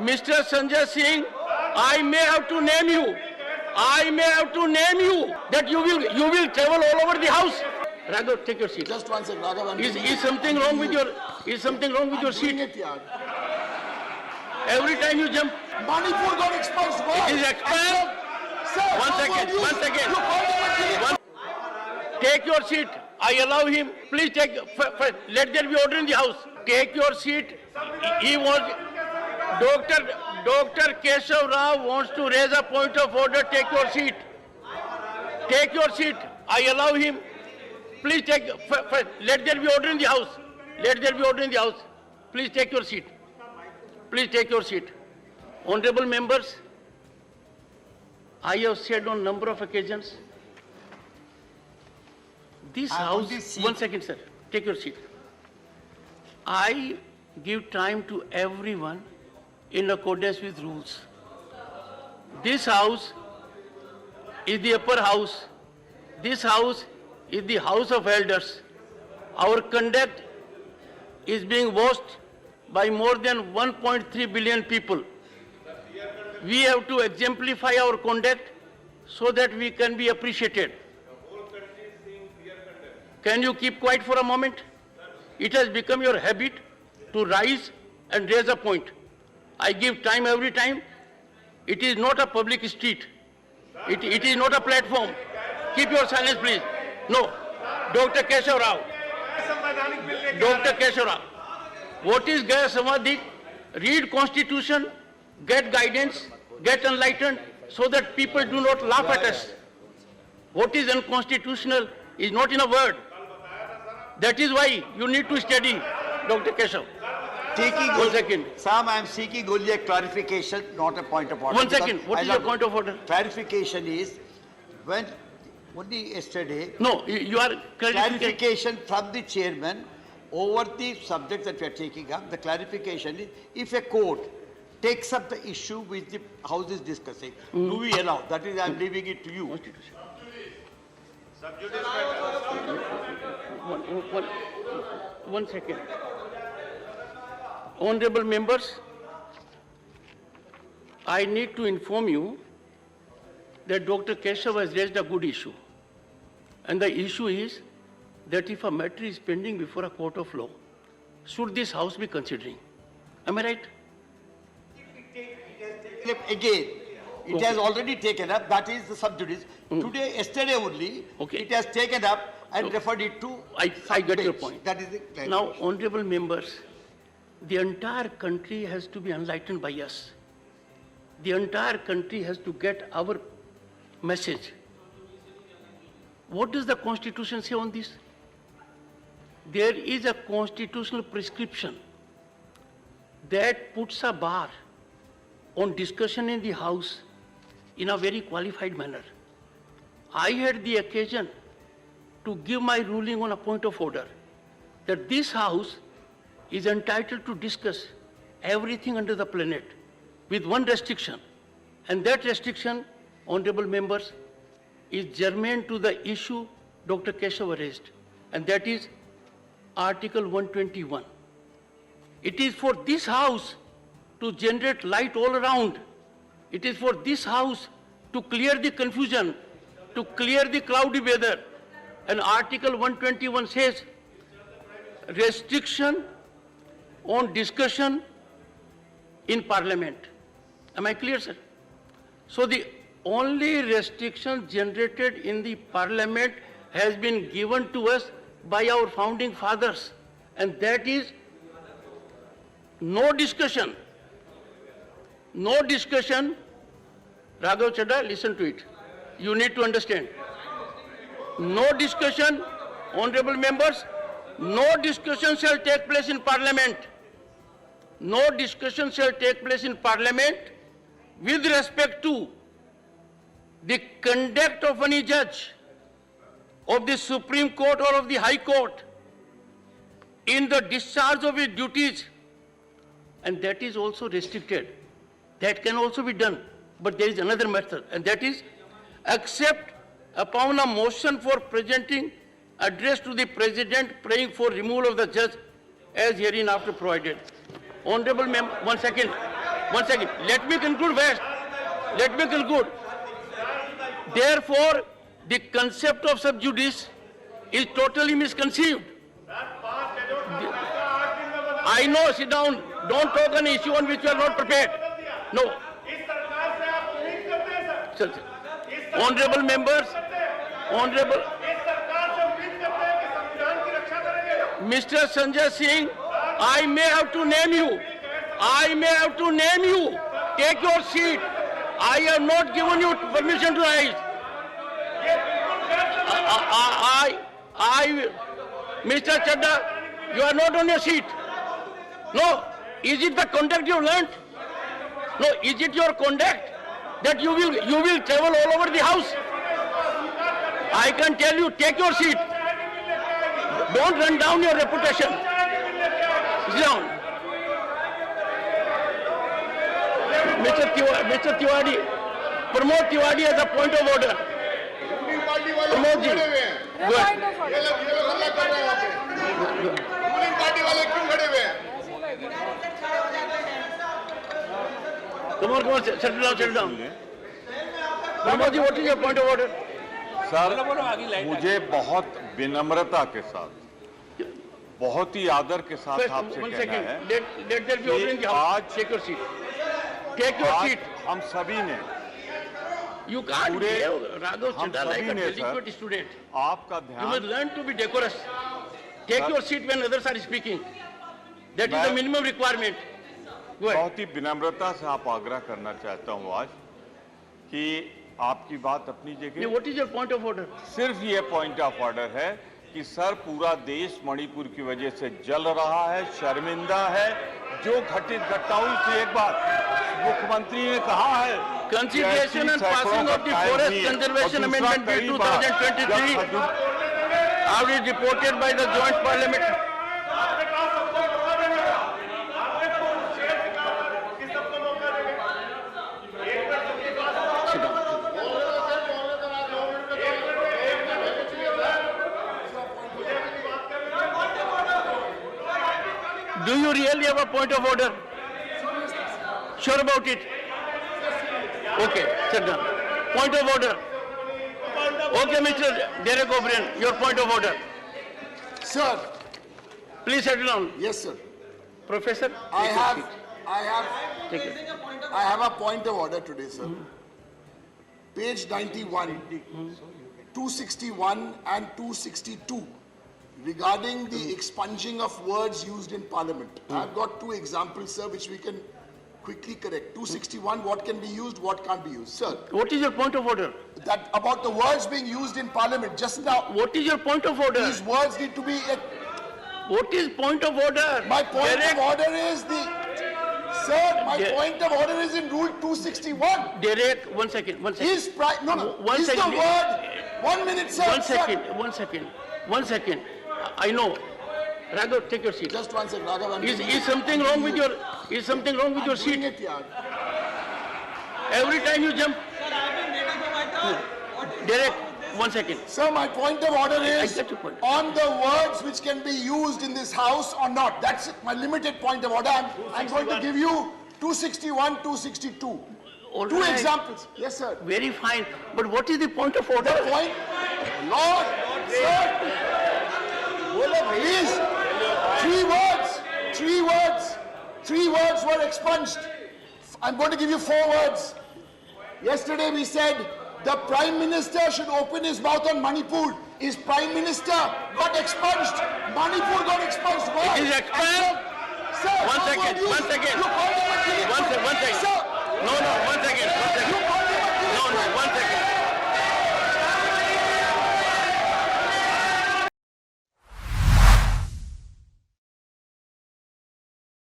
Mr. Sanjay Singh, I may have to name you. I may have to name you that you will travel all over the house. Raghav, take your seat. Just one second, Raghav. Is something wrong with your seat? Every time you jump, Manipur got expulsed. it is expired. One second. Take your seat. I allow him. Please take. Let there be order in the house. Take your seat. He was. Dr. Keshav Rao wants to raise a point of order. Take your seat. Take your seat. I allow him. Please take. Let there be order in the house. Let there be order in the house. Please take your seat. Please take your seat. Honorable members, I have said on number of occasions, this house, one second sir, take your seat. I give time to everyone in accordance with rules. This house is the upper house. This house is the house of elders. Our conduct is being watched by more than 1.3 billion people. We have to exemplify our conduct so that we can be appreciated. Can you keep quiet for a moment? It has become your habit to rise and raise a point. I give time every time. It is not a public street. It is not a platform. Keep your silence, please. No. Dr. Keshav Rao. Dr. Keshav Rao. What is Gaya Samadhi? Read Constitution, get guidance, get enlightened, so that people do not laugh at us. What is unconstitutional is not in a word. That is why you need to study, Dr. Keshav. One second. Sam, I am seeking only a clarification, not a point of order. One second. What is your point of order? Clarification is, when only yesterday... No, you are... Clarification from the chairman over the subject that we are taking up. The clarification is, if a court takes up the issue which the House is discussing, do we allow? That is, I am leaving it to you. One second. Honorable members, I need to inform you that Dr. Keshav has raised a good issue. And the issue is that if a matter is pending before a court of law, should this House be considering? Am I right? Again, it has already taken up, that is the sub judice. Today, yesterday only, it has taken up and referred it to... I get your point. That is the now, honorable members, the entire country has to be enlightened by us. The entire country has to get our message. What does the Constitution say on this? There is a constitutional prescription that puts a bar on discussion in the House in a very qualified manner. I had the occasion to give my ruling on a point of order that this House is entitled to discuss everything under the planet with one restriction, and that restriction, honorable members, is germane to the issue Dr. Keshav raised, and that is Article 121. It is for this House to generate light all around. It is for this House to clear the confusion, to clear the cloudy weather. And Article 121 says restriction on discussion in Parliament. Am I clear, sir? So the only restriction generated in the Parliament has been given to us by our founding fathers, and that is no discussion. No discussion. Raghav Chadha, listen to it. You need to understand. No discussion, honorable members, no discussion shall take place in Parliament. No discussion shall take place in Parliament with respect to the conduct of any judge of the Supreme Court or of the High Court in the discharge of his duties, and that is also restricted. That can also be done, but there is another method, and that is except upon a motion for presenting address to the President praying for removal of the judge as hereinafter provided. Honorable member, one second. One second. Let me conclude first. Let me conclude. Therefore, the concept of sub judice is totally misconceived. I know, sit down. Don't talk on an issue on which you are not prepared. No. Sir, honorable members, honorable Mr. Sanjay Singh, I may have to name you. I may have to name you. Take your seat. I have not given you permission to rise. Mr. Chadda, you are not on your seat. No. Is it the conduct you learnt? No. Is it your conduct that you will travel all over the house? I can tell you, take your seat. Don't run down your reputation. Sit down. Mr. Tiwari, Pramod Tiwari has a point of order. Pramod ji. Come on, settle down. Pramod ji, what is your point of order? Sir, मुझे बहुत विनम्रता के साथ, बहुत ही आदर के साथ आपसे कहना है कि आज take your seat. Take your seat. हम सभी ने You can't behave, Raghav Chadda, like a delinquent student. आपका You must ध्यान learn to be decorous. Take your seat when others are speaking. That is the minimum requirement. Go ahead. बहुत ही विनम्रता से आप आग्रह करना चाहता हूँ आज कि आपकी बात अपनी जगह। What is your point of order? सिर्फ ये पॉइंट ऑफ ऑर्डर है कि सर पूरा देश मणिपुर की वजह से जल रहा है, शर्मिंदा है। जो घटित घटनाओं से एक बार मुख्यमंत्री ने कहा है Consideration and passing of the Forest Conservation Amendment Bill 2023 have been reported by the Joint Parliament. Sit down. Do you really have a point of order? Sure about it? Okay, sit down. Point of order. Okay, Mr. Derek O'Brien, your point of order. Sir, Please settle down. yes, sir. Professor, I take it. have a point of order today, sir. Page 91, 261 and 262 regarding the expunging of words used in Parliament. I've got two examples, sir, which we can quickly correct. 261, what can be used, what can't be used. Sir, What is your point of order? that about the words being used in Parliament just now, What is your point of order? these words need to be... What is point of order? My point Derek, of order is the... Sir, my Yeah. point of order is in Rule 261. Derek, one second. Is One is second. the word... 1 minute, sir. One sir. second. One second. I know. Raghav, take your seat. Just 1 second, Raghav. I'm doing Is it. something wrong with your I'm seat? doing it, yaar. Every time you jump. Derek, 1 second. Sir, my point of order is get your point. on the words which can be used in this house or not. That's my limited point of order. I'm going to give you 261, 262. All Two right. examples. Yes, sir. Very fine. But what is the point of order? The point... Lord, sir. Please. Three words were expunged. I'm going to give you 4 words. Yesterday we said the Prime Minister should open his mouth on Manipur. His Prime Minister got expunged. Manipur got expunged. Why? It is expunged? Sir, One what second. word One used? second. You called him a One second. Sir, No.